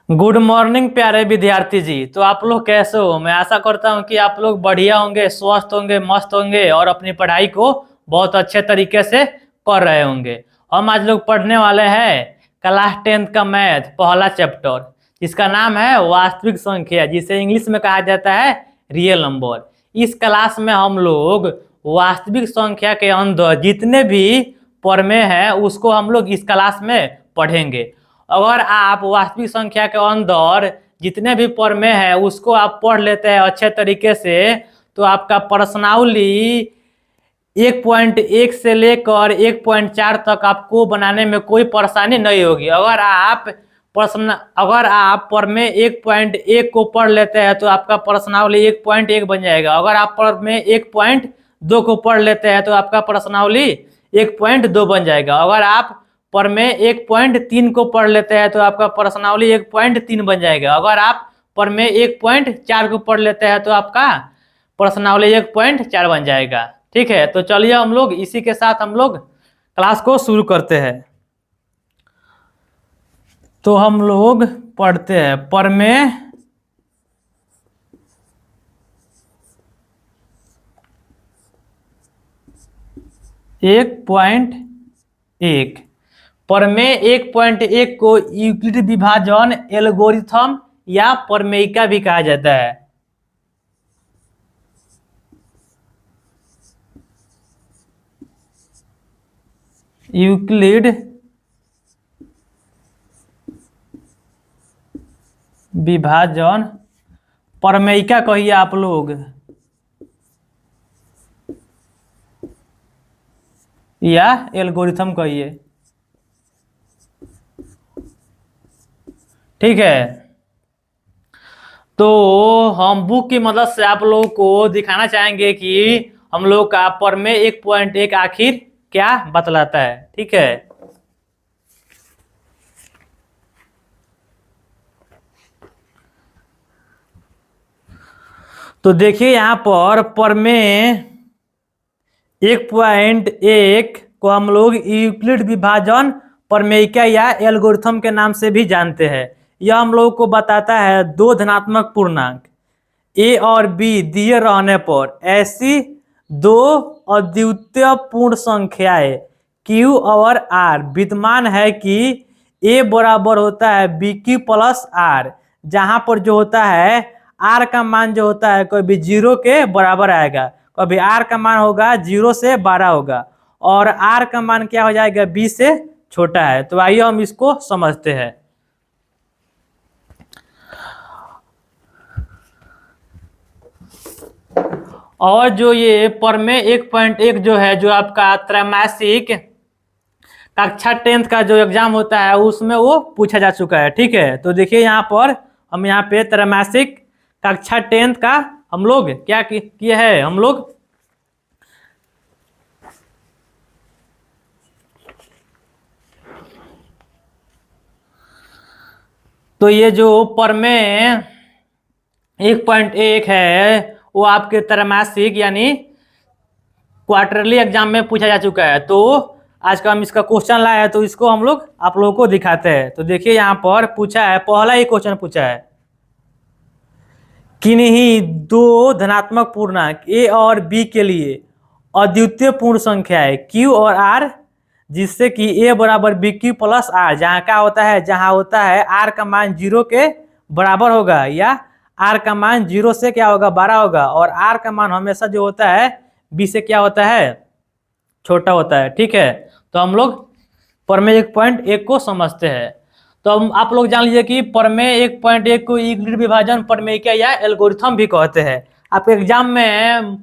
Good morning प्यारे विद्यार्थी जी। तो आप लोग कैसे हो? मैं आशा करता हूँ कि आप लोग बढ़िया होंगे, स्वस्थ होंगे, मस्त होंगे और अपनी पढ़ाई को बहुत अच्छे तरीके से कर रहे होंगे। हम आज लोग पढ़ने वाले हैं क्लास 10th का मैथ पहला चैप्टर, जिसका नाम है वास्तविक संख्या, जिसे इंग्लिश में कहा जाता है रियल नंबर। इस क्लास में हम लोग वास्तविक संख्या के अंदर जितने भी प्रमेय हैं उसको हम लोग इस क्लास में पढ़ेंगे। अगर आप वास्तविक संख्या के अंदर जितने भी प्रमेय है उसको आप पढ़ लेते हैं अच्छे तरीके से, तो आपका प्रश्नावली 1.1 से लेकर 1.4 तक आपको बनाने में कोई परेशानी नहीं होगी। अगर आप प्रमेय 1.1 को पढ़ लेते हैं तो आपका प्रश्नावली 1.1 बन जाएगा। अगर आप प्रमेय 1.2 को पढ़ लेते हैं तो आपका प्रश्नावली 1.2 बन जाएगा। अगर आप प्रमेय 1.3 को पढ़ लेते हैं तो आपका प्रश्नावली 1.3 बन जाएगा। अगर आप प्रमेय 1.4 को पढ़ लेते हैं तो आपका प्रश्नावली 1.4 बन जाएगा। ठीक है, तो चलिए हम लोग इसी के साथ हम लोग क्लास को शुरू करते हैं। तो हम लोग पढ़ते हैं प्रमेय 1.1। प्रमेय 1.1 को यूक्लिड विभाजन एल्गोरिथम या प्रमेयिका भी कहा जाता है। यूक्लिड विभाजन प्रमेयिका कहिए आप लोग, या एल्गोरिथम कहिए। ठीक है, तो हम बुक की मदद से आप लोगों को दिखाना चाहेंगे कि हम लोग का प्रमेय 1.1 आखिर क्या बतलाता है। ठीक है, तो देखिए यहाँ पर प्रमेय 1.1 को हम लोग यूक्लिड विभाजन प्रमेयिका या एल्गोरिथम के नाम से भी जानते हैं। यह हम लोग को बताता है दो धनात्मक पूर्णांक ए और बी दिए रहने पर ऐसी दो अद्वितीय पूर्ण संख्याएं क्यू और आर विद्यमान है कि ए बराबर होता है बी क्यू प्लस आर, जहां पर जो होता है आर का मान जो होता है कभी 0 के बराबर आएगा, कभी आर का मान होगा 0 से 12 होगा, और आर का मान क्या हो जाएगा 20 से छोटा है। तो आइए हम इसको समझते हैं। और जो ये प्रमेय 1.1 जो है, जो आपका त्रैमासिक कक्षा 10th का जो एग्जाम होता है उसमें वो पूछा जा चुका है। ठीक है, तो देखिए यहाँ पर हम यहाँ पे त्रैमासिक कक्षा 10th का हम लोग क्या किए है, हम लोग तो ये जो प्रमेय 1.1 है वो आपके त्रैमासिक यानी क्वार्टरली एग्जाम में पूछा जा चुका है। तो आज का हम इसका क्वेश्चन लाए हैं तो इसको हम लोग आप लोगों को दिखाते हैं। तो देखिए यहाँ पर पूछा है, पहला ही क्वेश्चन पूछा है, किन्हीं दो धनात्मक पूर्णांक ए और बी के लिए अद्वितीय पूर्ण संख्या है क्यू और आर, जिससे कि ए बराबर बी क्यू प्लस आर, जहाँ क्या होता है, जहाँ होता है आर का मान 0 के बराबर होगा या आर का मान 0 से क्या होगा 12 होगा, और आर का मान हमेशा जो होता है बी से क्या होता है छोटा होता है। ठीक है, तो हम लोग प्रमेय 1.1 को समझते हैं। तो हम आप लोग जान लीजिए कि प्रमेय 1.1 को यूक्लिड विभाजन प्रमेयिका या एल्गोरिथम भी कहते हैं। आपके एग्जाम में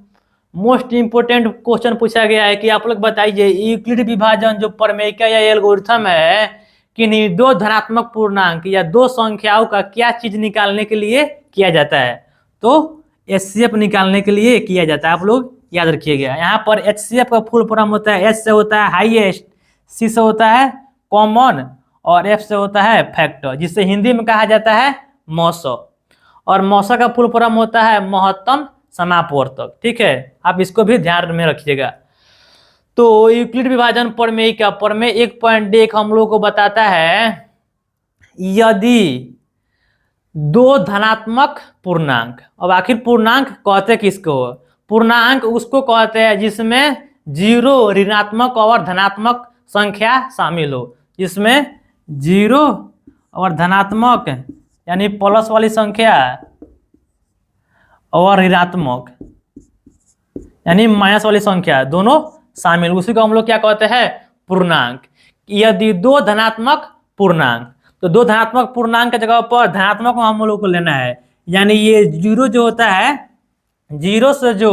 मोस्ट इंपोर्टेंट क्वेश्चन पूछा गया है कि आप लोग बताइए यूक्लिड विभाजन जो प्रमेयिका या एल्गोरिथम है किन्हीं दो धनात्मक पूर्णांक या दो संख्याओं का क्या चीज निकालने के लिए किया जाता है। तो एचसीएफ निकालने के लिए किया जाता है, आप लोग याद रखिएगा। यहाँ पर एचसीएफ का फुल फॉर्म होता है, एच से होता है हाईएस्ट, सी से होता है कॉमन, और एफ से होता है फैक्टर, जिसे हिंदी में कहा जाता है मौसो, और मौसो का फुल फॉर्म होता है महत्तम समापवर्तक। ठीक है, आप इसको भी ध्यान में रखिएगा। तो यूक्लिड विभाजन प्रमेय का प्रमेय 1.1 हम लोग को बताता है यदि दो धनात्मक पूर्णांक। अब आखिर पूर्णांक कहते किसको? पूर्णांक उसको कहते हैं जिसमें जीरो, ऋणात्मक और धनात्मक संख्या शामिल हो। जिसमें जीरो और धनात्मक यानी प्लस वाली संख्या और ऋणात्मक यानी माइनस वाली संख्या दोनों शामिल, उसी को हम लोग क्या कहते हैं? पूर्णांक। यदि दो धनात्मक पूर्णांक, तो दो धनात्मक पूर्णांक की जगह पर धनात्मक हम लोग को लेना है। यानी ये जीरो जो होता है, जीरो से जो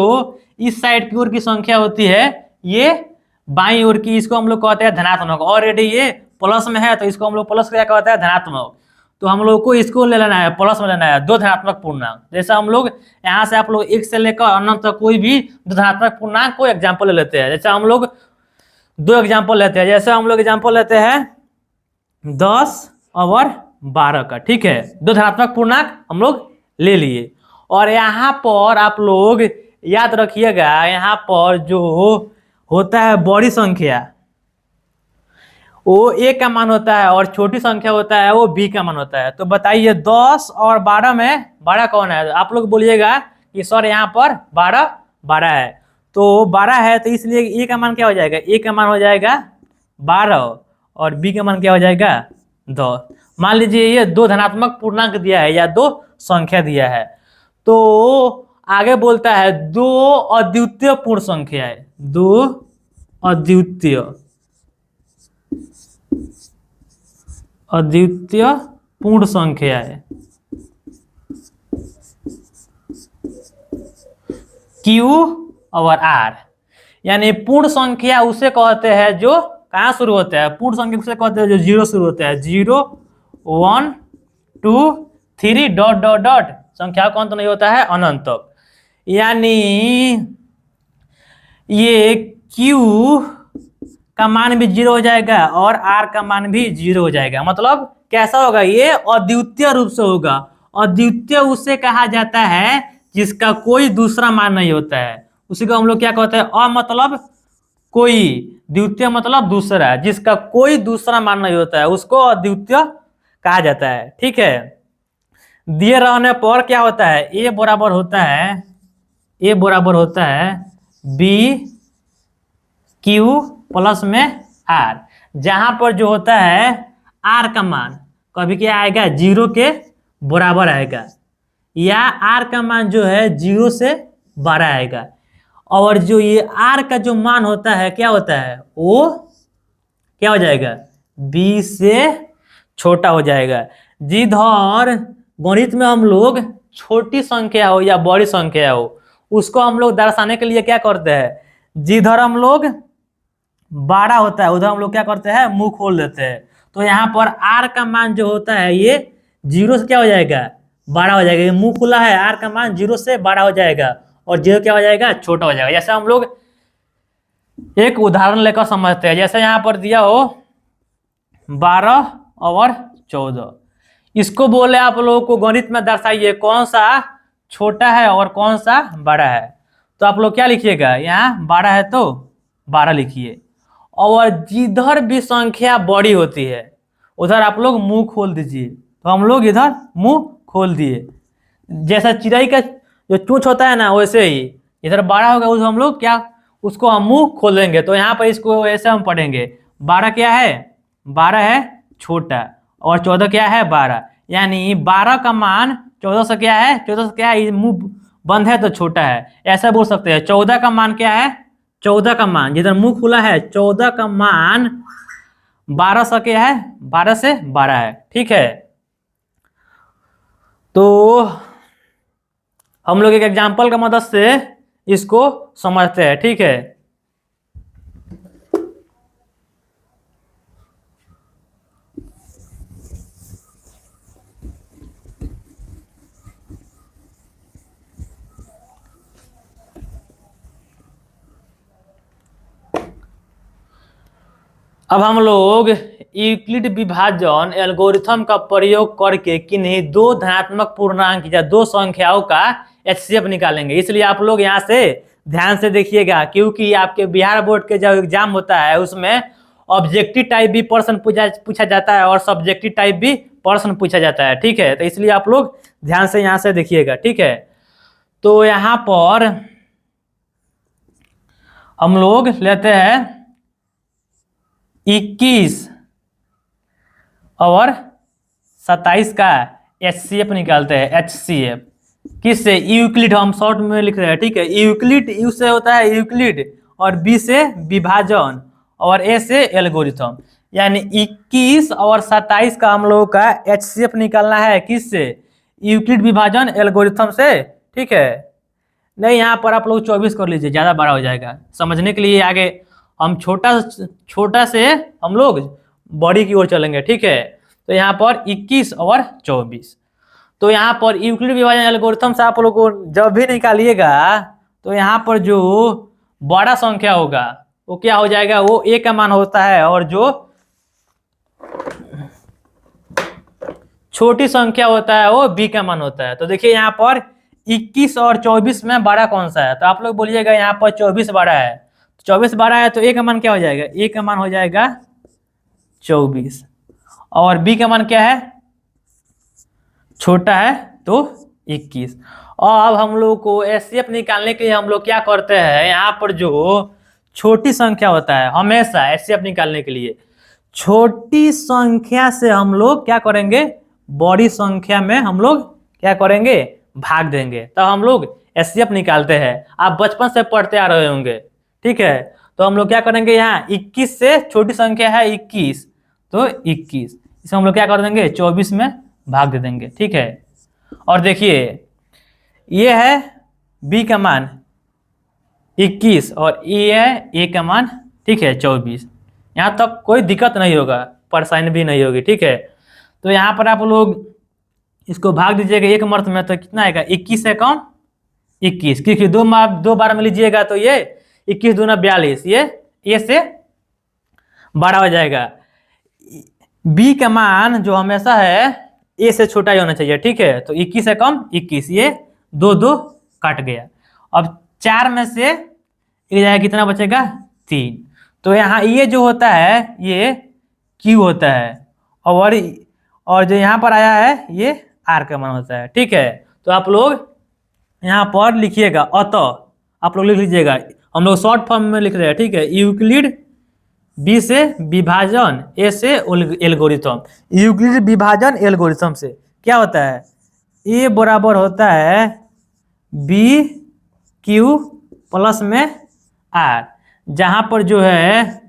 इस साइड की ओर की संख्या होती है, ये बाईं ओर की, इसको हम लोग कहते हैं धनात्मक। ऑलरेडी ये प्लस में है तो इसको हम लोग प्लस क्या कहते हैं? धनात्मक। तो हम लोग को इसको ले लेना है, प्लस में लेना है, दो धनात्मक पूर्णांक। जैसे हम लोग यहाँ से आप लोग एक से लेकर अनंत तक कोई भी दो धनात्मक पूर्णांक को एग्जाम्पल ले लेते हैं। जैसे हम लोग दो एग्जाम्पल लेते हैं, जैसे हम लोग एग्जाम्पल लेते हैं 10 और 12 का, ठीक है। दो धनात्मक पूर्णांक हम लोग ले लिए। और यहाँ पर आप लोग याद रखिएगा, यहाँ पर जो होता है बड़ी संख्या वो ए का मान होता है और छोटी संख्या होता है वो बी का मान होता है। तो बताइए 10 और 12 में बड़ा कौन है? आप लोग बोलिएगा कि सर यहाँ पर 12 है। तो 12 है तो इसलिए ए का मान क्या हो जाएगा? ए का मान हो जाएगा 12 और बी का मान क्या हो जाएगा? 10। मान लीजिए ये दो धनात्मक पूर्णांक दिया है या दो संख्या दिया है, तो आगे बोलता है दो अद्वितीय पूर्ण संख्या है। दो अद्वितीय पूर्ण संख्या है। Q और R, यानी पूर्ण संख्या उसे कहते हैं जो कहाँ शुरू होता है? पूर्ण संख्या उसे कहते हैं जो जीरो शुरू होता है। 0 1 2 3 डॉट डॉट डॉट, संख्या का अंत नहीं होता है अनंत तक। यानी ये Q का मान भी 0 हो जाएगा और R का मान भी 0 हो जाएगा। मतलब कैसा होगा? ये अद्वितीय रूप से होगा। अद्वितीय उसे कहा जाता है जिसका कोई दूसरा मान नहीं होता है। उसी को हम लोग क्या कहते हैं? अमतलब कोई, द्वितीय मतलब दूसरा, जिसका कोई दूसरा मान नहीं होता है उसको अद्वितीय कहा जाता है, ठीक है। दिए रहने पर क्या होता है? ए बराबर होता है बी क्यू प्लस में आर, जहां पर जो होता है आर का मान कभी क्या आएगा? 0 के बराबर आएगा, या आर का मान जो है 0 से बड़ा आएगा। और जो ये आर का जो मान होता है क्या होता है? वो क्या हो जाएगा? बी से छोटा हो जाएगा। जिधर गणित में हम लोग छोटी संख्या हो या बड़ी संख्या हो उसको हम लोग दर्शाने के लिए क्या करते हैं? जिधर हम लोग बड़ा होता है उधर हम लोग क्या करते हैं? मुंह खोल देते हैं। तो यहाँ पर आर का मान जो होता है ये 0 से क्या हो जाएगा? बड़ा हो जाएगा। ये मुंह खुला है, आर का मान 0 से बड़ा हो जाएगा और 0 क्या हो जाएगा? छोटा हो जाएगा। जैसे हम लोग एक उदाहरण लेकर समझते हैं। जैसे यहाँ पर दिया हो 12 और 14, इसको बोले आप लोगों को गणित में दर्शाइए कौन सा छोटा है और कौन सा बड़ा है। तो आप लोग क्या लिखिएगा? यहाँ 12 है तो 12 लिखिए, और जिधर भी संख्या बड़ी होती है उधर आप लोग मुंह खोल दीजिए। तो हम लोग इधर मुंह खोल दिए, जैसा चिड़ै का जो चोंच होता है ना वैसे ही इधर 12 होगा उस हम लोग क्या उसको हम मुंह खोलेंगे। तो यहाँ पर इसको ऐसे हम पढ़ेंगे 12 क्या है? 12 है छोटा और 14 क्या है? 12। यानी 12 का मान 14 से क्या है? 14 से क्या है? मुंह बंद है तो छोटा है, ऐसा बोल सकते हैं। 14 का मान क्या है? 14 का मान जिधर मुंह खुला है 14 का मान 12 से क्या है? 12 से बड़ा है, ठीक है। तो हम लोग एक एग्जाम्पल का मदद से इसको समझते हैं, ठीक है। अब हम लोग यूक्लिड विभाजन एल्गोरिथम का प्रयोग करके किन्हीं दो धनात्मक पूर्णांक या दो संख्याओं का एचसीएफ निकालेंगे। इसलिए आप लोग यहाँ से ध्यान से देखिएगा, क्योंकि आपके बिहार बोर्ड के जो एग्जाम होता है उसमें ऑब्जेक्टिव टाइप भी प्रश्न पूछा जाता है और सब्जेक्टिव टाइप भी प्रश्न पूछा जाता है, ठीक है। तो इसलिए आप लोग ध्यान से यहाँ से देखिएगा, ठीक है। तो यहाँ पर हम लोग लेते हैं 21 और 27 का HCF निकालते हैं, HCF किससे? यूक्लिड, हम शॉर्ट में लिख रहे हैं, ठीक है। यूक्लिड, यू से होता है यूक्लिड, और बी से विभाजन, और ए से एल्गोरिथम। यानी 21 और 27 का हम लोगों का HCF निकालना है किससे? यूक्लिड विभाजन एल्गोरिथम से, ठीक है। नहीं, यहाँ पर आप लोग 24 कर लीजिए, ज़्यादा बड़ा हो जाएगा। समझने के लिए आगे हम छोटा से हम लोग बड़ी की ओर चलेंगे, ठीक है। तो यहाँ पर 21 और 24, तो यहाँ पर यूक्लिड विभाजन एल्गोरिथम से आप लोग को जब भी निकालिएगा तो यहाँ पर जो बड़ा संख्या होगा वो क्या हो जाएगा? वो ए का मान होता है, और जो छोटी संख्या होता है वो बी का मान होता है। तो देखिए यहाँ पर 21 और 24 में बड़ा कौन सा है? तो आप लोग बोलिएगा यहाँ पर 24 बड़ा है। तो 24 बड़ा है तो ए का मान क्या हो जाएगा? ए का मान हो जाएगा 24, और बी का मान क्या है? छोटा है तो 21। और अब हम लोग को HCF निकालने के लिए हम लोग क्या करते हैं? यहाँ पर जो छोटी संख्या होता है, हमेशा HCF निकालने के लिए छोटी संख्या से हम लोग क्या करेंगे? बड़ी संख्या में हम लोग क्या करेंगे? भाग देंगे, तो हम लोग HCF निकालते हैं। आप बचपन से पढ़ते आ रहे होंगे, ठीक है। तो हम लोग क्या करेंगे? यहाँ 21 से छोटी संख्या है 21, तो 21 इसे हम लोग क्या कर देंगे? 24 में भाग दे देंगे, ठीक है। और देखिए ये है बी का मान 21 और ये है ए का मान, ठीक है, 24। यहाँ तक कोई दिक्कत नहीं होगा, परेशानी भी नहीं होगी, ठीक है। तो यहाँ पर आप लोग इसको भाग दीजिएगा एक मर्त में, तो कितना आएगा? 21 से कम 21, क्योंकि दो बार में लीजिएगा तो ये 21 दूना 42, ये ए से बड़ा हो जाएगा। बी का मान जो हमेशा है ए से छोटा ही होना चाहिए, ठीक है। तो 21 से कम 21, ये 2 कट गया। अब 4 में से एक जाएगा, कितना बचेगा? 3। तो यहाँ ये जो होता है ये Q होता है, और जो यहाँ पर आया है ये R का मान होता है, ठीक है। तो आप लोग यहाँ पर लिखिएगा, अतः आप लोग लिख लीजिएगा, हम लोग शॉर्ट फॉर्म में लिख रहे हैं, ठीक है। यूक्लिड, बी से विभाजन, ए से एल्गोरिथम। यूक्लिड विभाजन एल्गोरिथम से क्या होता है? ए बराबर होता है बी क्यू प्लस में आर, जहां पर जो है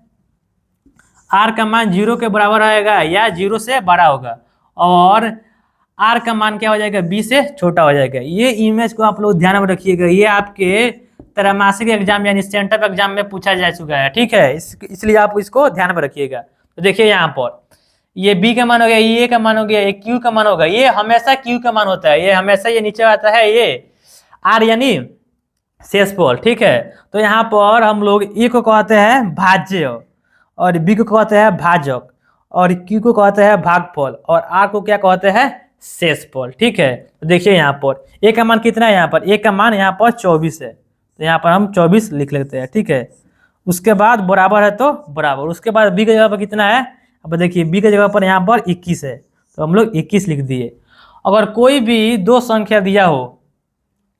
आर का मान 0 के बराबर आएगा या 0 से बड़ा होगा, और आर का मान क्या हो जाएगा? बी से छोटा हो जाएगा। ये इमेज को आप लोग ध्यान में रखिएगा, ये आपके त्रैमासिक एग्जाम यानी सेंटर एग्जाम में पूछा जा चुका है, ठीक है। इसलिए आप इसको ध्यान में रखिएगा। तो देखिए यहाँ पर ये बी का मान हो गया, ये ए का मान हो गया, ये क्यू का मान होगा। ये हमेशा क्यू का मान होता है, ये हमेशा ये नीचे आता है, ये आर यानी शेषफल, ठीक है। तो यहाँ पर हम लोग ए को कहते हैं भाज्य, और बी को कहते हैं भाजक, और क्यू को कहते हैं भागफल, और आर को क्या कहते हैं? शेषफल, ठीक है। तो देखिए यहाँ पर ए का मान कितना है? यहाँ पर ए का मान यहाँ पर 24 है, तो यहाँ पर हम 24 लिख लेते हैं, ठीक है। उसके बाद बराबर है तो बराबर, उसके बाद बी की जगह पर कितना है? अब देखिए बी की जगह पर यहाँ पर 21 है, तो हम लोग 21 लिख दिए। अगर कोई भी दो संख्या दिया हो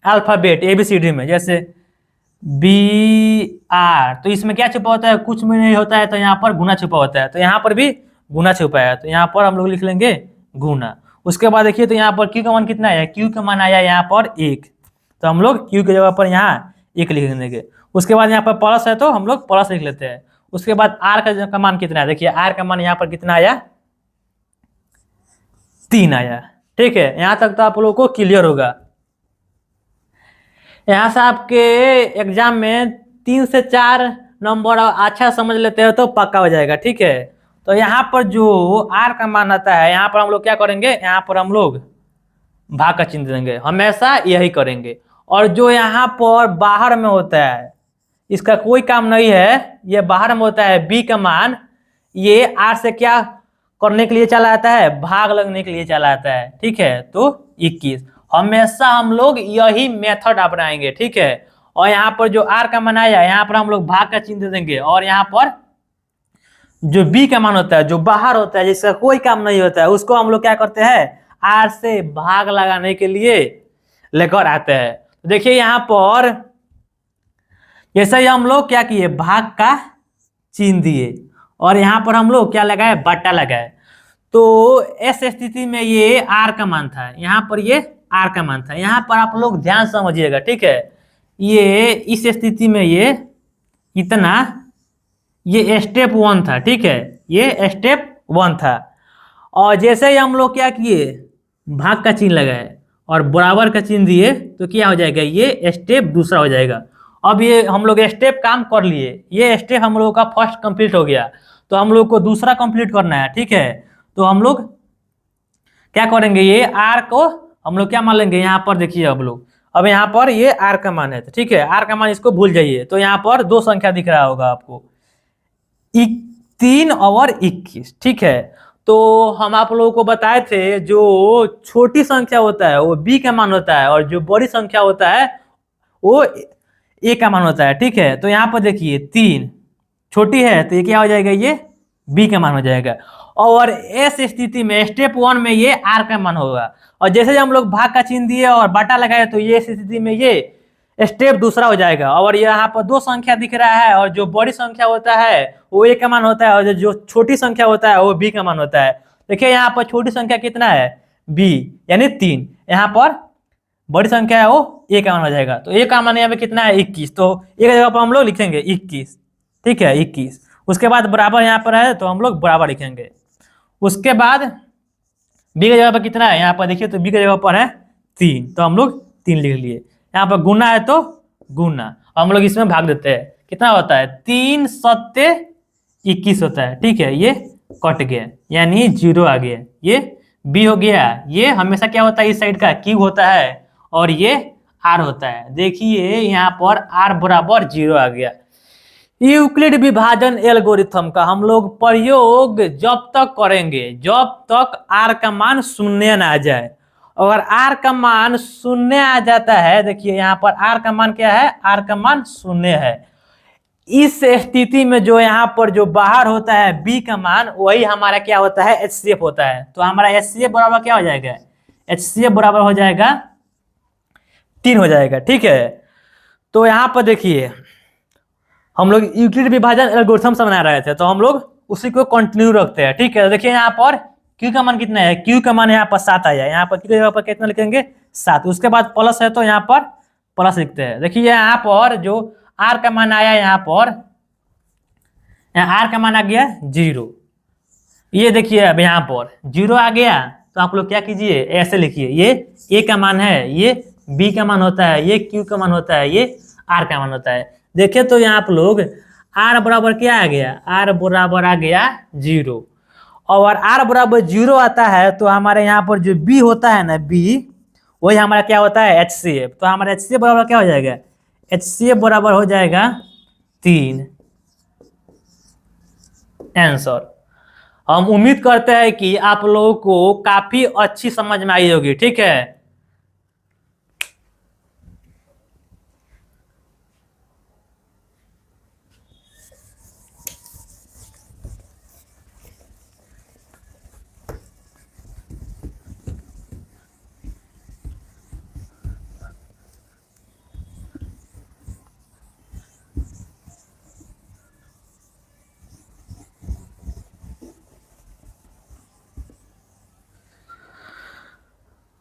अल्फाबेट ABCD में, जैसे BR, तो इसमें क्या छुपा होता है? कुछ में नहीं होता है, तो यहाँ पर गुना छुपा होता है, तो यहाँ पर भी गुना छुपा है, तो यहाँ पर हम लोग लिख लेंगे गुना। उसके बाद देखिए तो यहाँ पर क्यू का मान कितना है? क्यू का मान आया यहाँ पर 1, तो हम लोग क्यू की जगह पर यहाँ 1 लिख देंगे। उसके बाद यहाँ पर प्लस है तो हम लोग प्लस लिख लेते हैं। उसके बाद आर का मान कितना है? देखिए आर का मान यहाँ पर कितना आया? 3 आया, ठीक है। यहाँ तक तो आप लोगों को क्लियर होगा। यहाँ से आपके एग्जाम में 3 से 4 नंबर अच्छा समझ लेते हो तो पक्का हो जाएगा, ठीक है। तो यहाँ पर जो आर का मान आता है, यहाँ पर हम लोग क्या करेंगे? यहाँ पर हम लोग भाग का चिन्ह देंगे, हमेशा यही करेंगे। और जो यहाँ पर बाहर में होता है इसका कोई काम नहीं है, ये बाहर में होता है बी का मान, ये आर से क्या करने के लिए चला आता है? भाग लगने के लिए चला आता है, ठीक है। तो 21 हमेशा हम लोग यही मेथड अपनाएंगे, ठीक है। और यहाँ पर जो आर का मान आया, यहाँ पर हम लोग भाग का चिन्ह दे देंगे, और यहाँ पर जो बी का मान होता है, जो बाहर होता है, जिसका कोई काम नहीं होता है, उसको हम लोग क्या करते हैं, आर से भाग लगाने के लिए लेकर आते हैं। देखिए यहाँ पर जैसे ही हम लोग क्या किए, भाग का चिन्ह दिए और यहाँ पर हम लोग क्या लगाए, बट्टा लगाए। तो इस स्थिति में ये आर का मान था, यहाँ पर ये आर का मान था। यहाँ पर आप लोग ध्यान समझिएगा, ठीक है। ये इस स्थिति में ये इतना, ये स्टेप 1 था, ठीक है, ये स्टेप 1 था। और जैसे ही हम लोग क्या किए, भाग का चिन्ह लगाए और बराबर का चिन्ह दिए, तो क्या हो जाएगा, ये स्टेप दूसरा हो जाएगा। अब ये हम लोग स्टेप काम कर लिए, ये स्टेप हम लोगों का फर्स्ट कंप्लीट हो गया, तो हम लोग को दूसरा कंप्लीट करना है, ठीक है। तो हम लोग क्या करेंगे, ये आर को हम लोग क्या मान लेंगे, यहाँ पर देखिए अब लोग, अब यहाँ पर ये आर का मान है, तो ठीक है, आर का मान इसको भूल जाइए। तो यहाँ पर दो संख्या दिख रहा होगा आपको, 3 और 21, ठीक है। तो हम आप लोगों को बताए थे, जो छोटी संख्या होता है वो बी का मान होता है, और जो बड़ी संख्या होता है वो ए का मान होता है, ठीक है। तो यहाँ पर देखिए 3 छोटी है, तो ये क्या हो जाएगा, ये बी का मान हो जाएगा। और इस स्थिति में स्टेप 1 में ये आर का मान होगा, और जैसे ही हम लोग भाग का चिन्ह दिए और बाटा लगाए, तो ये स्थिति में ये स्टेप दूसरा हो जाएगा। और यहाँ पर दो संख्या दिख रहा है, और जो बड़ी संख्या होता है वो ए का मान होता है, और जो छोटी संख्या होता है वो बी का मान होता है। देखिए यहाँ पर छोटी संख्या कितना है, बी, यानी 3। यहाँ पर बड़ी संख्या है वो ए का मान हो जाएगा। तो ए का मान यहाँ पे कितना है, 21। तो एक जगह पर हम लोग लिखेंगे 21, ठीक है, 21। उसके बाद बराबर यहाँ पर है, तो हम लोग बराबर लिखेंगे। उसके बाद बी की जगह पर कितना है, यहाँ पर देखिए, तो बी की जगह पर है 3, तो हम लोग 3 लिख लिए। यहाँ पर गुना है तो गुना, हम लोग इसमें भाग देते हैं, कितना होता है, 3 सत्ते 21 होता है, ठीक है। ये कट गया, यानी 0 आ गया, ये बी हो गया। ये हमेशा क्या होता है, इस साइड का क्यू होता है, और ये आर होता है। देखिए यहाँ पर आर बराबर 0 आ गया। यूक्लिड विभाजन एल्गोरिथम का हम लोग प्रयोग जब तक करेंगे जब तक आर का मान 0 ना आ जाए। अगर आर का मान 0 आ जाता है, देखिए यहाँ पर आर का मान क्या है, आर का मान 0 है। इस स्थिति में जो यहाँ पर जो बाहर होता है बी का मान, वही हमारा क्या होता है, एचसीएफ होता है। तो हमारा एचसीएफ बराबर क्या हो जाएगा, एचसीएफ बराबर हो जाएगा 3 हो जाएगा, ठीक है। तो यहाँ पर देखिए हम लोग यूक्लिड विभाजन एल्गोरिथम से बना रहे थे, तो हम लोग उसी को कंटिन्यू रखते हैं, ठीक है। देखिए यहाँ पर क्यू का मान कितना है, क्यू का मान यहाँ पर 7 आया, यहाँ पर क्यू की जगह पर कितना लिखेंगे, 7। उसके बाद प्लस है, तो यहाँ पर प्लस लिखते हैं। देखिए यहाँ पर जो आर का मान आया, यहाँ पर आर का मान आ गया 0। ये देखिए अब यहाँ पर 0 आ गया, तो आप लोग क्या कीजिए, ऐसे लिखिए, ये ए का मान है, ये बी का मान होता है, ये क्यू का मान होता है, ये आर का मान होता है। देखिए तो यहाँ आप लोग आर बराबर क्या आ गया, आर बराबर आ गया 0। और आर बराबर 0 आता है, तो हमारे यहाँ पर जो बी होता है ना, बी, वही हमारा क्या होता है, एचसीएफ। तो हमारा एचसीएफ बराबर क्या हो जाएगा, एचसीएफ बराबर हो जाएगा 3। आंसर। हम उम्मीद करते हैं कि आप लोगों को काफी अच्छी समझ में आई होगी, ठीक है।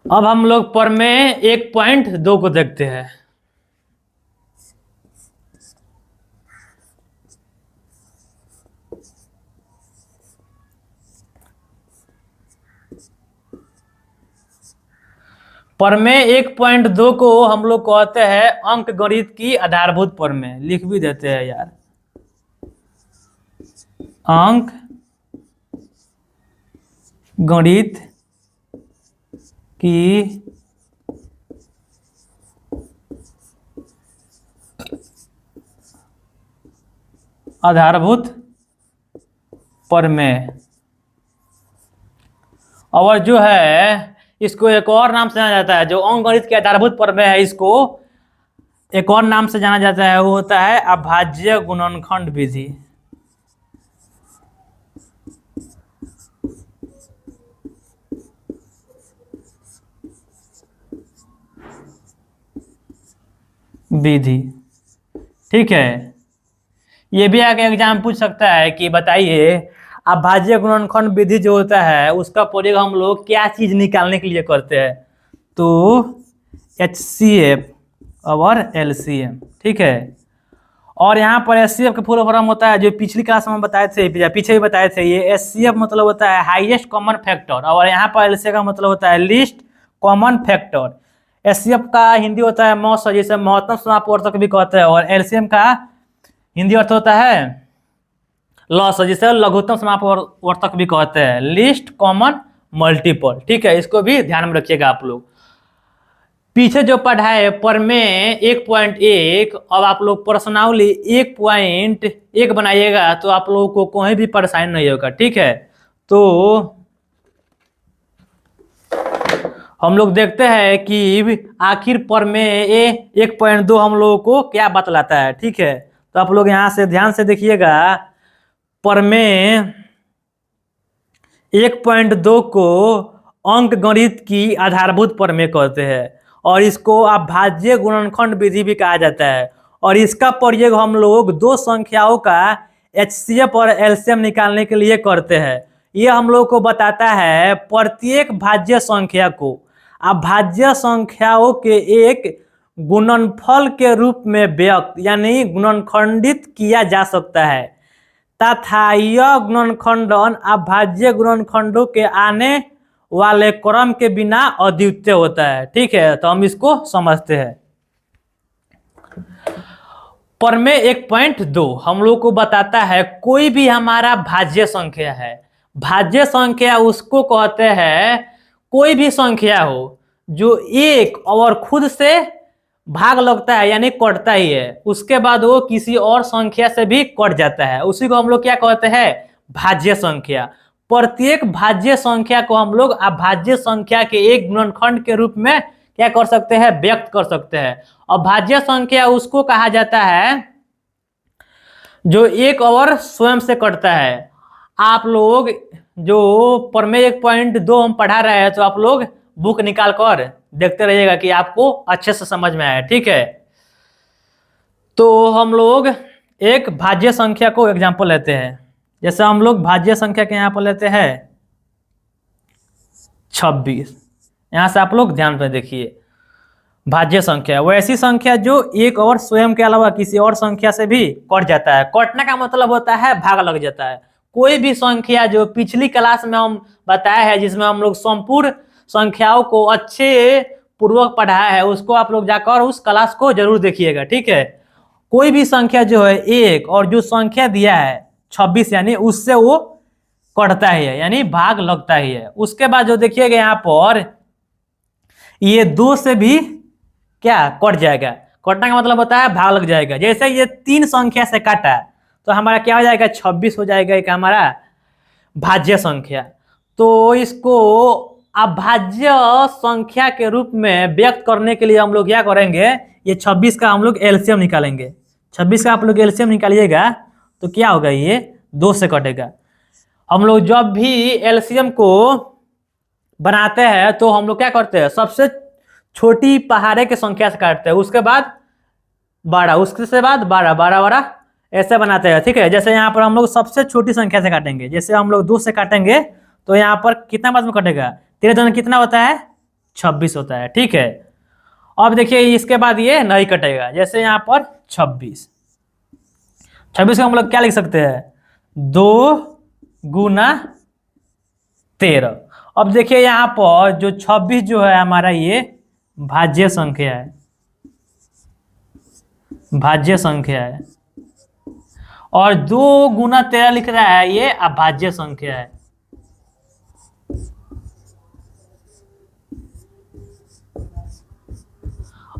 अब हम लोग प्रमेय 1.2 को देखते हैं। प्रमेय 1.2 को हम लोग कहते हैं अंक गणित की आधारभूत प्रमेय। लिख भी देते हैं यार, अंक गणित की आधारभूत प्रमेय। और जो है इसको एक और नाम से जाना जाता है, जो अंक गणित के आधारभूत प्रमेय है, इसको एक और नाम से जाना जाता है, वो होता है अभाज्य गुणनखंड विधि। विधि। ठीक है, ये भी आगे एग्जाम पूछ सकता है कि बताइए अभाज्य गुणनखंड विधि जो होता है उसका प्रयोग हम लोग क्या चीज निकालने के लिए करते हैं, तो HCF और LCM। ठीक है, और यहाँ पर HCF का फुल फॉर्म होता है जो पिछली क्लास में बताए थे, पीछे भी बताए थे, ये HCF मतलब होता है हाईएस्ट कॉमन फैक्टर, और यहाँ पर LCM का मतलब होता है लीस्ट कॉमन फैक्टर। HCF का हिंदी होता है मौस, जिसे महत्तम समापवर्तक भी कहते हैं, और LCM का हिंदी अर्थ होता है लॉस, जिसे लघुत्तम समापवर्तक भी कहते हैं, लीस्ट कॉमन मल्टीपल। ठीक है, इसको भी ध्यान में रखिएगा आप लोग। पीछे जो पढ़ा है पर में 1.1, अब आप लोग प्रश्नावली 1.1 बनाइएगा तो आप लोगों को कोई भी परेशानी नहीं होगा। ठीक है, तो हम लोग देखते हैं कि आखिर पर में 1.2 हम लोगों को क्या बतलाता है। ठीक है, तो आप लोग यहां से ध्यान से देखिएगा, पर में 1.2 को अंक गणित की आधारभूत प्रमेय कहते हैं, और इसको अभाज्य गुणनखंड विधि भी कहा जाता है, और इसका प्रयोग हम लोग दो संख्याओं का HCF और LCM निकालने के लिए करते हैं। ये हम लोग को बताता है प्रत्येक भाज्य संख्या को अभाज्य संख्याओं के एक गुणनफल के रूप में व्यक्त यानी गुणनखंडित किया जा सकता है, तथा यह गुणनखंडन अभाज्य गुणनखंडों के आने वाले क्रम के बिना अद्वितीय होता है। ठीक है, तो हम इसको समझते हैं। प्रमेय 1.2 हम लोग को बताता है कोई भी हमारा भाज्य संख्या है, भाज्य संख्या उसको कहते हैं कोई भी संख्या हो जो एक और खुद से भाग लगता है यानी कटता ही है, उसके बाद वो किसी और संख्या से भी कट जाता है, उसी को हम लोग क्या कहते हैं, भाज्य संख्या। प्रत्येक भाज्य संख्या को हम लोग अभाज्य संख्या के एक गुणनखंड के रूप में क्या कर सकते हैं, व्यक्त कर सकते हैं। और भाज्य संख्या उसको कहा जाता है जो एक और स्वयं से कटता है। आप लोग जो प्रमेय 1.2 हम पढ़ा रहे हैं, तो आप लोग बुक निकाल कर देखते रहिएगा कि आपको अच्छे से समझ में आया। ठीक है, तो हम लोग एक भाज्य संख्या को एग्जांपल लेते हैं, जैसे हम लोग भाज्य संख्या के यहाँ पर लेते हैं 26। यहाँ से आप लोग ध्यान से देखिए, भाज्य संख्या वैसी संख्या जो एक और स्वयं के अलावा किसी और संख्या से भी कट जाता है। कटने का मतलब होता है भाग लग जाता है। कोई भी संख्या जो पिछली क्लास में हम बताया है, जिसमें हम लोग संपूर्ण संख्याओं को अच्छे पूर्वक पढ़ाया है, उसको आप लोग जाकर उस क्लास को जरूर देखिएगा। ठीक है, कोई भी संख्या जो है एक और जो संख्या दिया है 26 यानी उससे वो कटता ही है यानी भाग लगता ही है। उसके बाद जो देखिएगा यहाँ पर ये 2 से भी क्या कट जाएगा, कटने का मतलब होता है भाग लग जाएगा। जैसे ये 3 संख्या से काटा तो हमारा क्या हो जाएगा, 26 हो जाएगा एक हमारा भाज्य संख्या। तो इसको अभाज्य संख्या के रूप में व्यक्त करने के लिए हम लोग क्या करेंगे, ये 26 का हम लोग LCM निकालेंगे। 26 का आप लोग LCM निकालिएगा तो क्या होगा, ये 2 से कटेगा। हम लोग जब भी LCM को बनाते हैं तो हम लोग क्या करते हैं, सबसे छोटी पहाड़े के संख्या से काटते हैं, उसके बाद 12, उसके बाद 12, 12, 12 ऐसे बनाते हैं। ठीक है, जैसे यहाँ पर हम लोग सबसे छोटी संख्या से काटेंगे, जैसे हम लोग 2 से काटेंगे तो यहाँ पर कितना बाद में कटेगा, 13 दूनी कितना होता है, 26 होता है। ठीक है, अब देखिए इसके बाद ये नहीं कटेगा, जैसे यहाँ पर 26 को हम लोग क्या लिख सकते हैं, 2 गुना 13। अब देखिए यहाँ पर जो 26 जो है हमारा ये भाज्य संख्या है, भाज्य संख्या है, और 2 गुना 13 लिख रहा है ये अभाज्य संख्या है।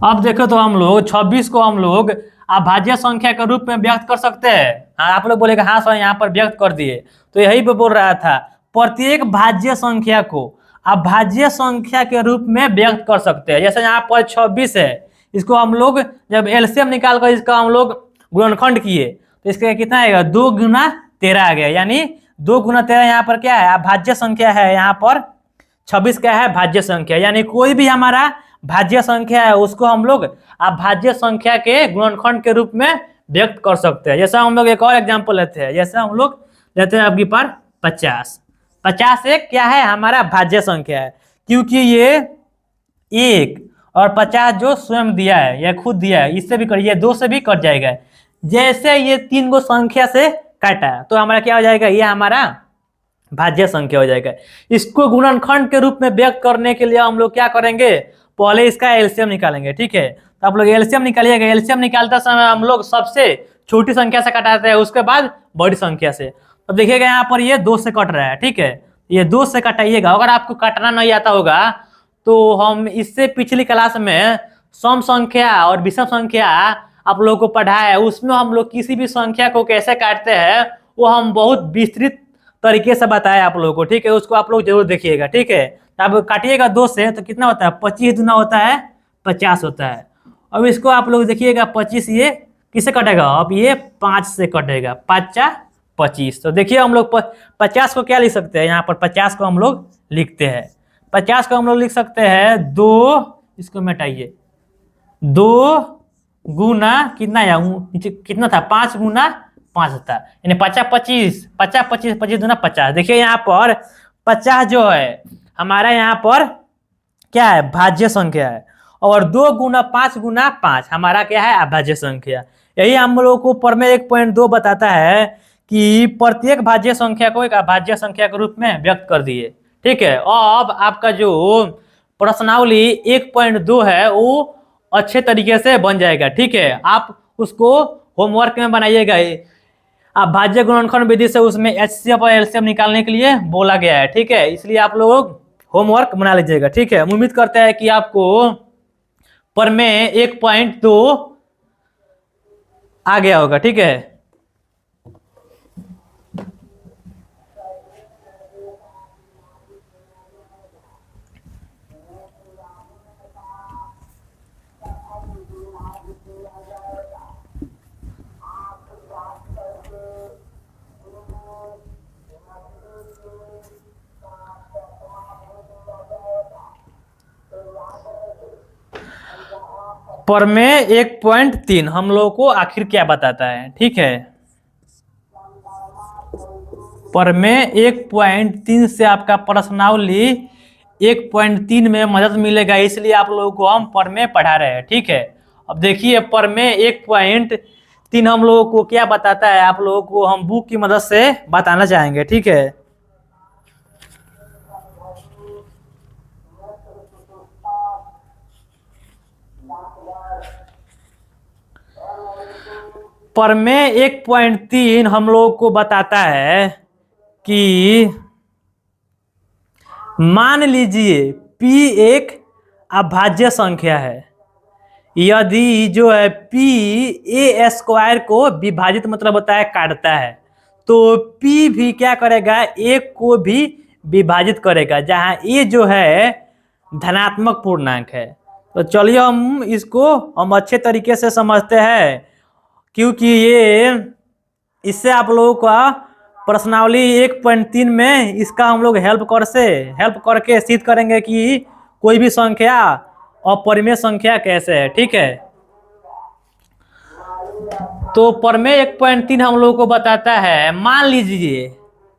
अब देखो तो हम लोग 26 को हम लोग अभाज्य संख्या के रूप में व्यक्त कर सकते हैं। आप लोग बोलेगा हाँ सर यहाँ पर व्यक्त कर दिए, तो यही पे बोल रहा था प्रत्येक भाज्य संख्या को अभाज्य संख्या के रूप में व्यक्त कर सकते हैं। जैसे यहाँ पर 26 है, इसको हम लोग जब LCM निकाल कर इसका हम लोग गुणनखंड किए तो इसका कितना आएगा, 2 गुना 13 आ गया, यानी 2 गुना 13 यहाँ पर क्या है, अभाज्य संख्या है। यहाँ पर 26 क्या है, भाज्य संख्या। यानी कोई भी हमारा भाज्य संख्या है उसको हम लोग अभाज्य संख्या के गुणनखंड के रूप में व्यक्त कर सकते हैं। जैसा हम लोग एक और एग्जांपल लेते हैं, जैसा हम लोग लेते हैं आपकी पर 50। 50 एक क्या है, हमारा भाज्य संख्या है, क्योंकि ये 1 और 50 जो स्वयं दिया है या खुद दिया है, इससे भी करिए 2 से भी कट जाएगा। जैसे ये 3 गो संख्या से काटा तो हमारा क्या हो जाएगा, ये हमारा भाज्य संख्या हो जाएगा। इसको गुणनखंड के रूप में व्यक्त करने के लिए हम लोग क्या करेंगे, पहले इसका एलसीएम निकालेंगे। ठीक है, तो आप लोग एलसीएम निकालिएगा। एलसीएम निकालते समय हम लोग सबसे छोटी संख्या से कटाते हैं, उसके बाद बड़ी संख्या से। तो देखिएगा यहाँ पर ये 2 से कट रहा है। ठीक है, ये 2 से कटाइएगा। अगर आपको काटना नहीं आता होगा तो हम इससे पिछली क्लास में सम संख्या और विषम संख्या आप लोगों को पढ़ाया है, उसमें हम लोग किसी भी संख्या को कैसे काटते हैं वो हम बहुत विस्तृत तरीके से बताया आप लोगों को। ठीक है, उसको आप लोग जरूर देखिएगा। ठीक है, अब काटिएगा 2 से तो कितना होता है, 25 दूना होता है 50 होता है। अब इसको आप लोग देखिएगा 25 ये किससे कटेगा, अब ये 5 से कटेगा, 5 25। तो देखिए हम लोग 50 को क्या लिख सकते हैं, यहाँ पर 50 को हम लोग लिखते हैं, 50 को हम लोग लिख सकते हैं 2, इसको मिटाइए, 2 गुना कितना या नीचे कितना था, 5 गुना 5 था, यानी 50 25, 50 25 25 दूना 50। देखिए यहाँ पर 50 जो है हमारा यहाँ पर क्या है, भाज्य संख्या है, और 2 गुना 5 गुना 5 हमारा क्या है, अभाज्य संख्या। यही हम लोग को प्रमेय 1.2 बताता है कि प्रत्येक भाज्य संख्या को एक अभाज्य संख्या के रूप में व्यक्त कर दिए। ठीक है, अब आपका जो प्रश्नावली 1.2 है वो अच्छे तरीके से बन जाएगा। ठीक है, आप उसको होमवर्क में बनाइएगा। अभाज्य गुणनखंड विधि से उसमें एचसीएफ और एलसीएम निकालने के लिए बोला गया है। ठीक है, इसलिए आप लोग होमवर्क बना लीजिएगा। ठीक है, हम उम्मीद करते हैं कि आपको प्रमेय 1.2 आ गया होगा। ठीक है, प्रमेय 1.3 हम लोगों को आखिर क्या बताता है। ठीक है, प्रमेय 1.3 से आपका प्रश्नावली 1.3 में मदद मिलेगा, इसलिए आप लोगों को हम प्रमेय पढ़ा रहे हैं। ठीक है, अब देखिए प्रमेय 1.3 हम लोगों को क्या बताता है, आप लोगों को हम बुक की मदद से बताना चाहेंगे। ठीक है, प्रमेय 1.3 हम लोग को बताता है कि मान लीजिए P एक अभाज्य संख्या है, यदि जो है P a स्क्वायर को विभाजित मतलब होता है काटता है, तो P भी क्या करेगा, एक को भी विभाजित करेगा, जहां a जो है धनात्मक पूर्णांक है। तो चलिए हम इसको हम अच्छे तरीके से समझते हैं, क्योंकि ये इससे आप लोगों का प्रश्नावली 1.3 में इसका हम लोग हेल्प करके सिद्ध करेंगे कि कोई भी संख्या अपरिमेय संख्या कैसे है। ठीक है, तो प्रमेय 1.3 हम लोगों को बताता है, मान लीजिए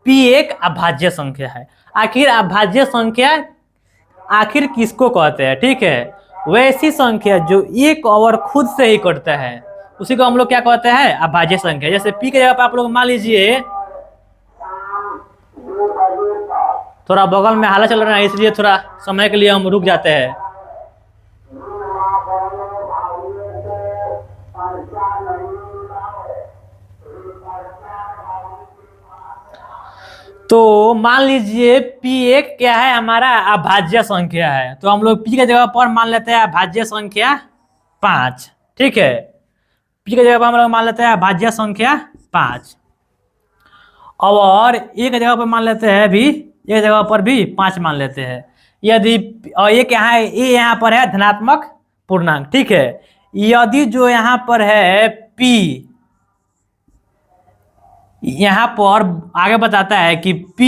P एक अभाज्य संख्या है। आखिर अभाज्य संख्या आखिर किसको कहते हैं। ठीक है, वैसी संख्या जो एक और खुद से ही कटता है उसी को हम लोग क्या कहते हैं, अभाज्य संख्या। जैसे P के जगह पर आप लोग मान लीजिए, थोड़ा बगल में हाला चल रहा है इसलिए थोड़ा समय के लिए हम रुक जाते हैं। तो मान लीजिए P एक क्या है, हमारा अभाज्य संख्या है, तो हम लोग P के जगह पर मान लेते हैं अभाज्य संख्या 5। ठीक है, P के जगह पर हम लोग मान लेते हैं अभाज्य संख्या 5, और A के जगह पर मान लेते हैं भी, एक जगह पर भी 5 मान लेते हैं। यदि एक यहाँ है, A यहाँ पर है धनात्मक पूर्णांक। ठीक है, यदि जो यहाँ पर है P, यहाँ पर आगे बताता है कि P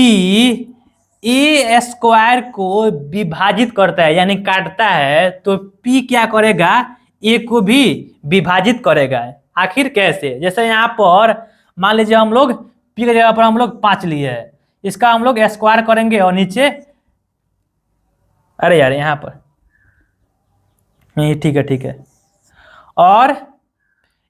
ए स्क्वायर को विभाजित करता है यानी काटता है, तो पी क्या करेगा, ए को भी विभाजित करेगा। आखिर कैसे? जैसे यहाँ पर मान लीजिए हम लोग पी की जगह पर हम लोग 5 लिए है, इसका हम लोग स्क्वायर करेंगे और नीचे, अरे यार यहाँ पर नहीं, ठीक है ठीक है। और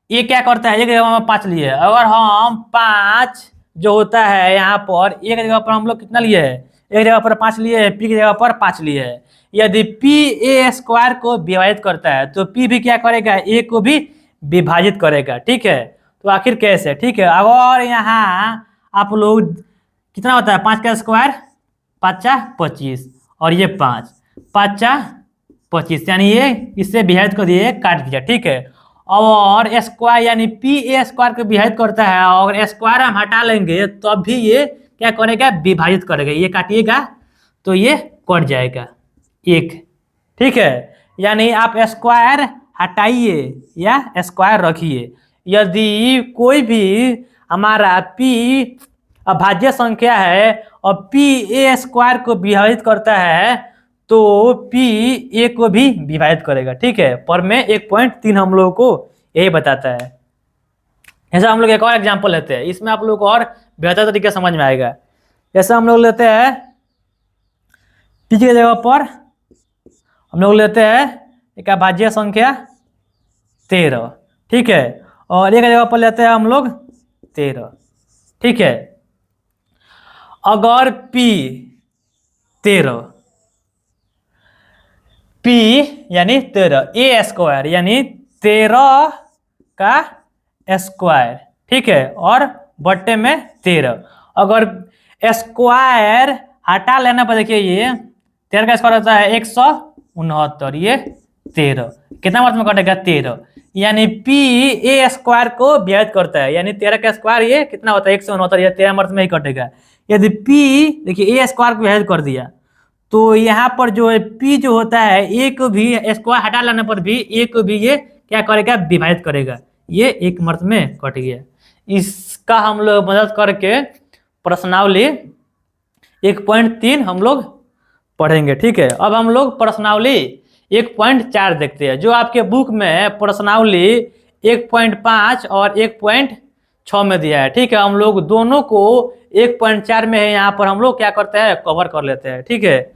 ये क्या करता है, एक जगह में 5 लिए है, अगर हम 5 जो होता है यहाँ पर एक जगह पर हम लोग कितना लिए है, एक जगह पर 5 लिए है, पी की जगह पर 5 लिए है। यदि पी ए स्क्वायर को विभाजित करता है तो पी भी क्या करेगा, ए को भी विभाजित करेगा। ठीक है, तो आखिर कैसे? ठीक है, अगर यहाँ आप लोग कितना होता है 5 का स्क्वायर, 5 25 और ये 5 5 25 यानी ये इससे विभाजित कर दिए, काट दिया। ठीक है, और स्क्वायर यानी पी ए स्क्वायर को विभाजित करता है, और स्क्वायर हम हटा लेंगे तब भी ये क्या करेगा, विभाजित करेगा। ये काटिएगा तो ये कट जाएगा एक। ठीक है, यानी आप स्क्वायर हटाइए या स्क्वायर रखिए, यदि कोई भी हमारा पी अभाज्य संख्या है और पी ए स्क्वायर को विभाजित करता है तो पी ए को भी विभाजित करेगा। ठीक है, पर में 1.3 हम लोगों को यही बताता है। ऐसा हम लोग एक और एग्जांपल लेते हैं, इसमें आप लोग को और बेहतर तरीके से समझ में आएगा। जैसे हम लोग लेते हैं पी की जगह पर हम लोग लेते हैं एक अभाज्य संख्या 13। ठीक है, और एक जगह पर लेते हैं हम लोग 13। ठीक है, अगर पी 13 पी यानी 13 ए स्क्वायर यानी 13 का स्क्वायर, ठीक है, और बट्टे में 13, अगर स्क्वायर हटा लेना पर देखिए ये 13 का स्क्वायर होता है 169, ये 13 कितना मात्रा में कटेगा 13, यानी पी ए स्क्वायर को विभाजित करता है, यानी 13 का स्क्वायर ये कितना होता है 169, ये 13 मात्रा में ही कटेगा। यदि पी देखिए ए स्क्वायर को विभाजित कर दिया तो यहाँ पर जो है पी जो होता है ए को भी स्क्वायर हटा लेने पर भी ए को भी ये क्या करेगा, विभाजित करेगा। ये एक मात्रा में कट गया। इसका हम लोग मदद करके प्रश्नावली 1.3 हम लोग पढ़ेंगे। ठीक है, अब हम लोग प्रश्नावली 1.4 देखते हैं, जो आपके बुक में प्रश्नावली 1.5 और 1.6 में दिया है। ठीक है, हम लोग दोनों को 1.4 में है, यहाँ पर हम लोग क्या करते हैं, कवर कर लेते हैं। ठीक है,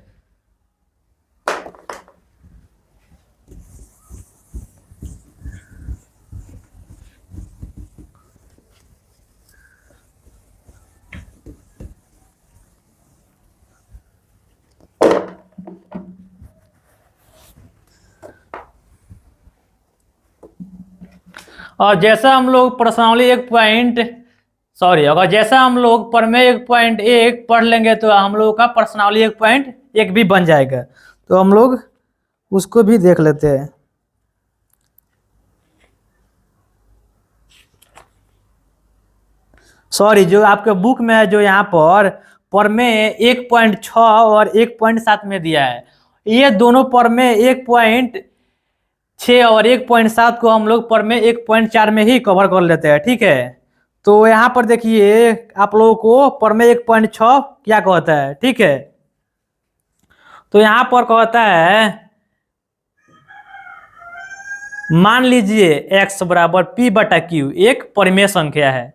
और जैसा हम लोग प्रश्नावली अगर जैसा हम लोग प्रमेय 1.1 पढ़ लेंगे तो हम लोग का प्रश्नावली 1.1 भी बन जाएगा, तो हम लोग उसको भी देख लेते हैं। सॉरी, जो आपके बुक में है, जो यहाँ पर प्रमेय 1.6 और 1.7 में दिया है, ये दोनों प्रमेय 1.6 और 1.7 को हम लोग प्रमेय 1.4 में ही कवर कर लेते हैं। ठीक है, तो यहाँ पर देखिए आप लोगों को प्रमेय 1.6 क्या कहता है। ठीक है, तो यहाँ पर कहता है मान लीजिए x बराबर p बटा q एक परिमेय संख्या है,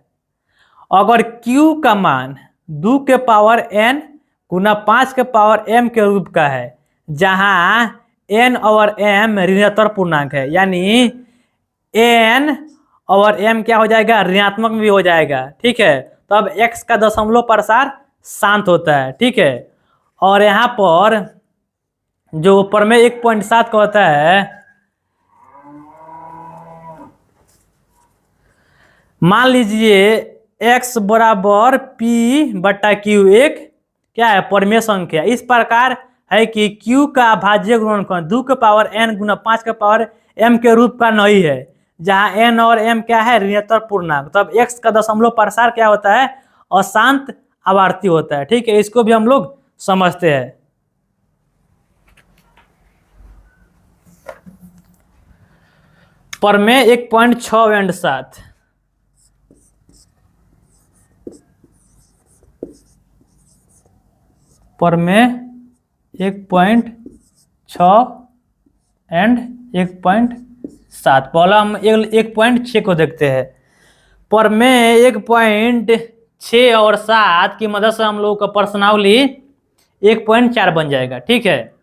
अगर q का मान 2 के पावर n गुना 5 के पावर m के रूप का है, जहां n और m ऋणात्मक पूर्णांक है, यानी n और m क्या हो जाएगा, ऋणात्मक भी हो जाएगा। ठीक है, तो अब x का दशमलव प्रसार शांत होता है। ठीक है, और यहाँ पर जो प्रमेय 1.7 कहता है मान लीजिए x बराबर p बटा q एक क्या है, परिमेय संख्या इस प्रकार है कि q का अभाज्य गुणनखंड 2 के पावर n गुना 5 के पावर m के रूप का नहीं है, जहां n और m क्या है, ऋणात्मक पूर्णांक। तब x का दशमलव प्रसार क्या होता है, अशांत आवर्ती होता है। ठीक है, इसको भी हम लोग समझते हैं। प्रमेय 1.6 एंड 7 पर में 1.6 एंड 1.7। पहला हम 1.6 को देखते हैं। पर में 1.6 और 7 की मदद से हम लोग का प्रश्नावली 1.4 बन जाएगा। ठीक है,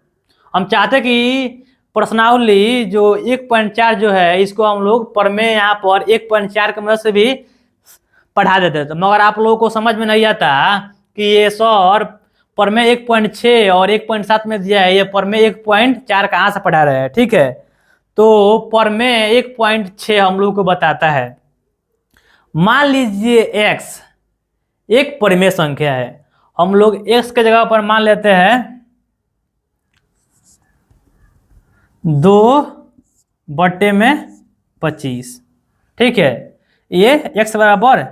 हम चाहते कि प्रश्नावली जो 1.4 जो है इसको हम लोग पर में यहाँ पर 1.4 की मदद से भी पढ़ा देते थे, मगर आप लोगों को समझ में नहीं आता कि ये सर पर में 1.6 और 1.7 में दिया है, ये पर में 1.4 कहाँ से पढ़ा रहे हैं। ठीक है, तो पर में 1.6 हम लोग को बताता है। मान लीजिए x एक परिमेय संख्या है, हम लोग x के जगह पर मान लेते हैं 2/25। ठीक है, ये x बराबर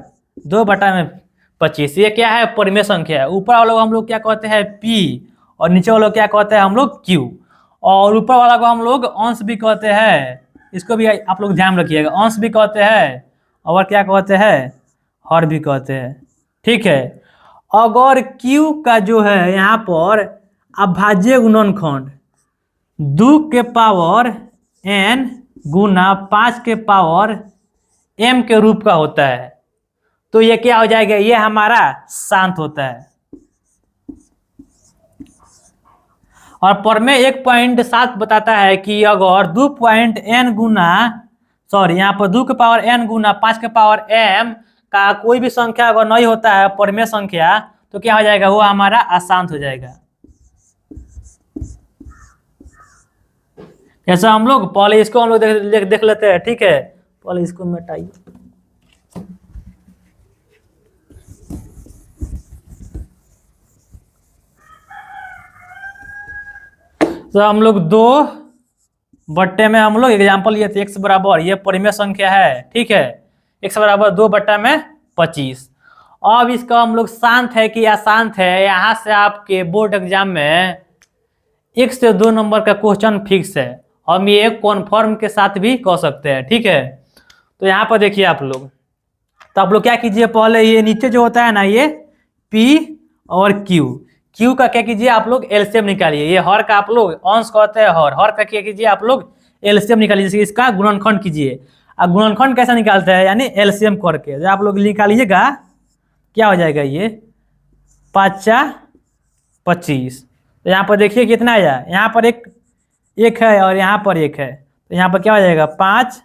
2/25। ये क्या है? परिमेय संख्या है। ऊपर वालों को हम लोग क्या कहते हैं? p, और नीचे वालों को क्या कहते हैं? हम लोग q। और ऊपर वाला को हम लोग अंश भी कहते हैं, इसको भी आप लोग ध्यान रखिएगा। अंश भी कहते हैं और क्या कहते हैं? हर भी कहते हैं। ठीक है, अगर q का जो है यहाँ पर अभाज्य गुणनखंड 2 के पावर n गुना 5 के पावर m के रूप का होता है, तो ये क्या हो जाएगा? ये हमारा शांत होता है। और पर में 1.7 बताता है कि अगर 2 के पावर n गुना 5 के पावर m का कोई भी संख्या अगर नहीं होता है परिमेय संख्या, तो क्या हो जाएगा? वो हमारा अशांत हो जाएगा। ऐसा हम लोग पहले इसको हम लोग देख लेते हैं। ठीक है, पहले इसको मिटाइए। तो हम लोग 2 में हम लोग एग्जाम्पल लिए थे, x बराबर ये परिमेय संख्या है। ठीक है, x बराबर 2/25। अब इसका हम लोग शांत है कि अशांत है, यहाँ से आपके बोर्ड एग्जाम में 1 से 2 नंबर का क्वेश्चन फिक्स है। हम ये कॉन्फर्म के साथ भी कह सकते हैं। ठीक है, तो यहाँ पर देखिए आप लोग, तो आप लोग क्या कीजिए, पहले ये नीचे जो होता है ना, ये P और Q का क्या कीजिए आप लोग? एलसीएम निकालिए। ये हर का आप लोग अंश कहते हैं, हर का क्या कीजिए आप लोग? एलसीएम निकालिए। जैसे इसका गुणनखंड कीजिए। अब गुणनखंड कैसे निकालते हैं? यानी एलसीएम करके। जब आप लोग निकालिएगा क्या हो जाएगा? ये 5×25। तो यहाँ पर देखिए कितना आया, यहाँ पर एक है और यहाँ पर एक है, तो यहाँ पर क्या हो जाएगा? 5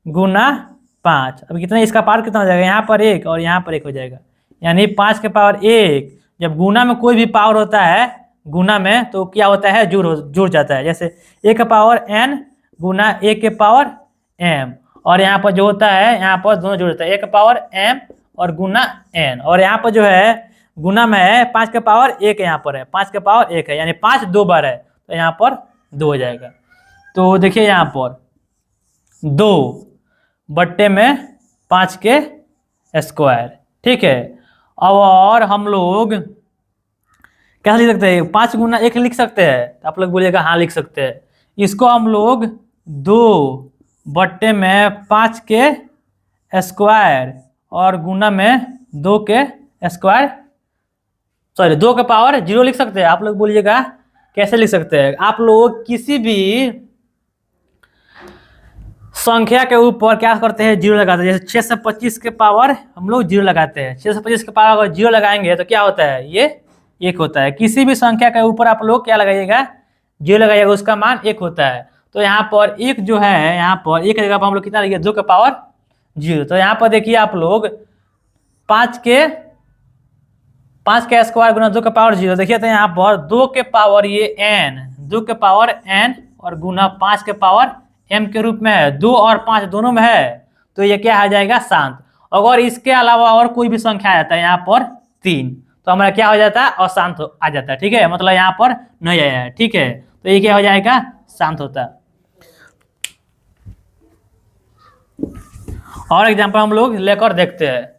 गुना 5। अब कितना, इसका पावर कितना हो जाएगा? यहाँ पर 1 और यहाँ पर 1 हो जाएगा, यानी 5 के पावर 1। जब गुना में कोई भी पावर होता है गुना में, तो क्या होता है? जुड़ जाता है। जैसे 1 के पावर n गुना 1 के पावर m, और यहाँ पर जो होता है यहाँ पर दोनों जुड़ जाता है, 1 के पावर m और गुना n। और यहाँ पर जो है गुना में है 5 के पावर 1, यहाँ पर है 5 के पावर 1 है, यानी 5 2 बार है, तो यहाँ पर 2 हो जाएगा। तो देखिए यहाँ पर 2/5 के स्क्वायर। ठीक है, अब और हम लोग कैसे लिख सकते हैं? 5 गुना 1 लिख सकते हैं, तो आप लोग बोलिएगा हाँ लिख सकते हैं। इसको हम लोग 2/5 के स्क्वायर और गुना में 2 के स्क्वायर, सॉरी 2 के पावर 0 लिख सकते हैं। आप लोग बोलिएगा कैसे लिख सकते हैं? आप लोग किसी भी संख्या के ऊपर क्या करते हैं? 0 लगाते हैं। जैसे 6 से 25 के पावर हम लोग 0 लगाते हैं। 6 से 25 के पावर अगर 0 लगाएंगे तो क्या होता है? ये 1 होता है। किसी भी संख्या के ऊपर आप लोग क्या लगाइएगा? 0 लगाइएगा, उसका मान 1 होता है। तो यहाँ पर 1 जो है, यहाँ पर 1 की जगह पर हम लोग कितना लिखिए? 2 के पावर 0। तो यहाँ पर देखिए आप लोग 5 के स्क्वायर गुना 2 के पावर 0। देखिए तो यहाँ पर 2 के पावर ये n, 2 के पावर n और गुना 5 के पावर m के रूप में है। 2 और 5 दोनों में है, तो ये क्या आ जाएगा? शांत। अगर इसके अलावा और कोई भी संख्या आ जाता है यहाँ पर 3, तो हमारा क्या हो जाता है? अशांत आ जाता है। ठीक है, मतलब यहाँ पर नहीं आया है। ठीक है, तो ये क्या हो जाएगा? शांत होता है। और एग्जाम्पल हम लोग लेकर देखते हैं।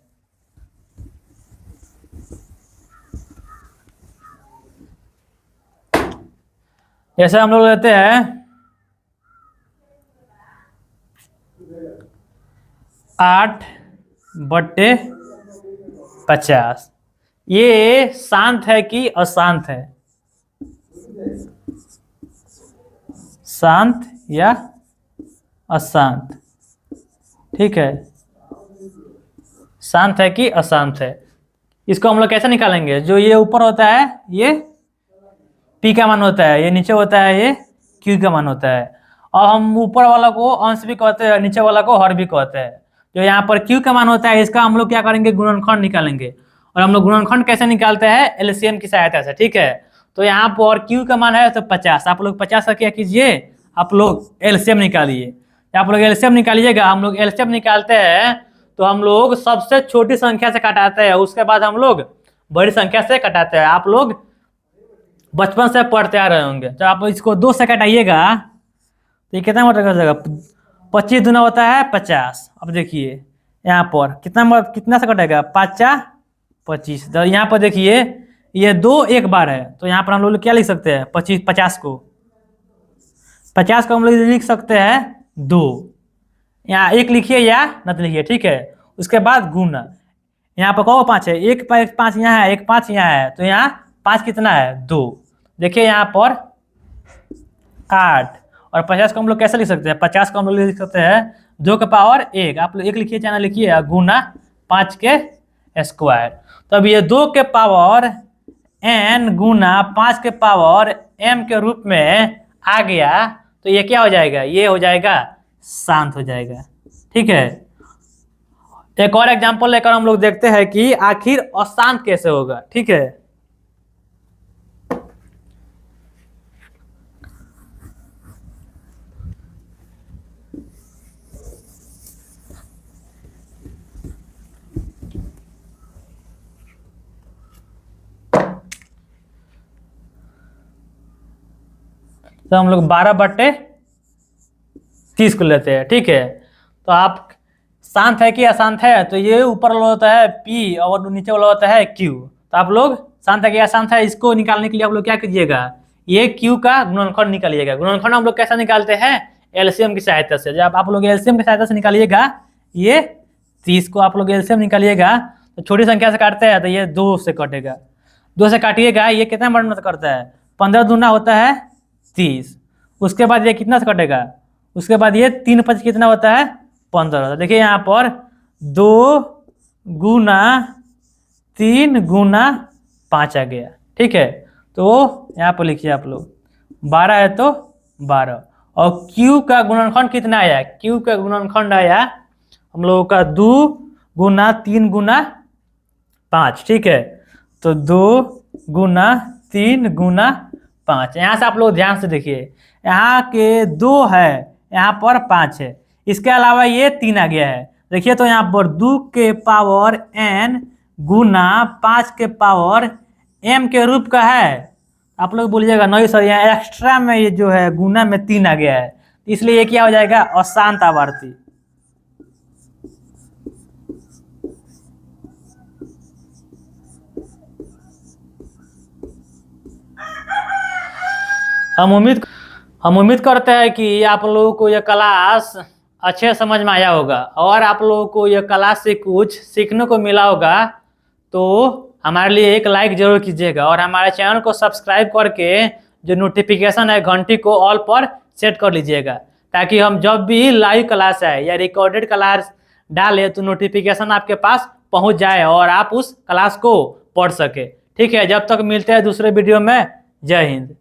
जैसे हम लोग लेते हैं 8/50। ये शांत है कि अशांत है? शांत या अशांत? ठीक है, शांत है कि अशांत है। इसको हम लोग कैसे निकालेंगे? जो ये ऊपर होता है ये P का मान होता है, ये नीचे होता है ये Q का मान होता है। और हम ऊपर वाला को अंश भी कहते हैं, नीचे वाला को हर भी कहते हैं। जो यहाँ पर Q का मान होता है इसका हम लोग क्या करेंगे? गुणनखंड निकालेंगे। और हम लोग गुणनखंड कैसे निकालते हैं? एलसीएम की सहायता से। ठीक है, तो यहाँ पर Q का मान है तो 50। आप लोग 50 का क्या कीजिए, आप लोग एलसीएम निकालिए। आप लोग एलसीएम निकालिएगा। हम लोग एलसीएम निकालते हैं तो हम लोग सबसे छोटी संख्या से कटाते हैं, उसके बाद हम लोग बड़ी संख्या से कटाते हैं। आप लोग बचपन से पढ़ते आ रहे होंगे। जब आप इसको 2 से कटाइएगा तो ये कितना मतलब कर जाएगा? 25 दूना होता है 50। अब देखिए यहाँ पर कितना से कटेगा? 5 25। तो यहाँ पर देखिए ये 2 एक बार है, तो यहाँ पर हम लोग क्या लिख सकते हैं? 50 को हम लोग लिख सकते हैं 2। यहाँ 1 लिखिए या न लिखिए। ठीक है, उसके बाद गुना। यहाँ पर कहो 5 है, 1 5 यहाँ है, 1 5 यहाँ है, तो यहाँ 5 कितना है? 2। देखिए यहाँ पर 8। और 50 को हम लोग कैसे लिख सकते हैं? 50 को हम लोग लिख सकते हैं 2 का पावर 1। आप लोग 1 लिखिए चाहे लिखिए, गुना 5 के स्क्वायर। तो अब ये 2 के पावर n गुना 5 के पावर m के रूप में आ गया, तो ये क्या हो जाएगा? ये हो जाएगा शांत हो जाएगा। ठीक है, एक और एग्जांपल लेकर हम लोग देखते हैं कि आखिर अशांत कैसे होगा। ठीक है, तो हम लोग 12/30 को लेते हैं। ठीक है, तो आप शांत है कि अशांत है? तो ये ऊपर वाला होता है P और नीचे वाला होता है Q। तो आप लोग शांत है कि अशांत है, इसको निकालने के लिए आप लोग क्या कीजिएगा? ये Q का गुणनखंड निकालिएगा। गुणनखंड हम लोग कैसे निकालते हैं? एलसीएम की सहायता से। जब आप लोग एलसीएम की सहायता से निकालिएगा, ये 30 को आप लोग एलसीएम निकालिएगा तो छोटी संख्या से काटते हैं तो ये 2 से कटेगा। 2 से काटिएगा, ये कितना मदद करता है? 15 दूना होता है 30। उसके बाद ये कितना से कटेगा? उसके बाद ये 3 5 कितना होता है? 15। देखिए यहाँ पर 2 गुना 3 गुना 5 आ गया। ठीक है, तो यहाँ पर लिखिए आप लोग 12 है तो 12। और Q का गुणनखंड कितना आया? Q का गुणनखंड आया हम लोगों का 2 गुना 3 गुना 5। ठीक है, तो 2 गुना 3 गुना 5। यहाँ से आप लोग ध्यान से देखिए, यहाँ के 2 है, यहाँ पर 5 है, इसके अलावा ये 3 आ गया है। देखिए तो यहाँ पर 2 के पावर n गुना 5 के पावर m के रूप का है। आप लोग बोलिएगा नहीं सर, यहाँ एक्स्ट्रा में ये जो है गुना में 3 आ गया है, इसलिए ये क्या हो जाएगा? अशांत आवर्ती। हम उम्मीद करते हैं कि आप लोगों को यह क्लास अच्छे समझ में आया होगा और आप लोगों को यह क्लास से कुछ सीखने को मिला होगा। तो हमारे लिए एक लाइक जरूर कीजिएगा और हमारे चैनल को सब्सक्राइब करके जो नोटिफिकेशन है घंटी को ऑल पर सेट कर लीजिएगा, ताकि हम जब भी लाइव क्लास आए या रिकॉर्डेड क्लास डालें तो नोटिफिकेशन आपके पास पहुंच जाए और आप उस क्लास को पढ़ सके। ठीक है, जब तक मिलते हैं दूसरे वीडियो में। जय हिंद।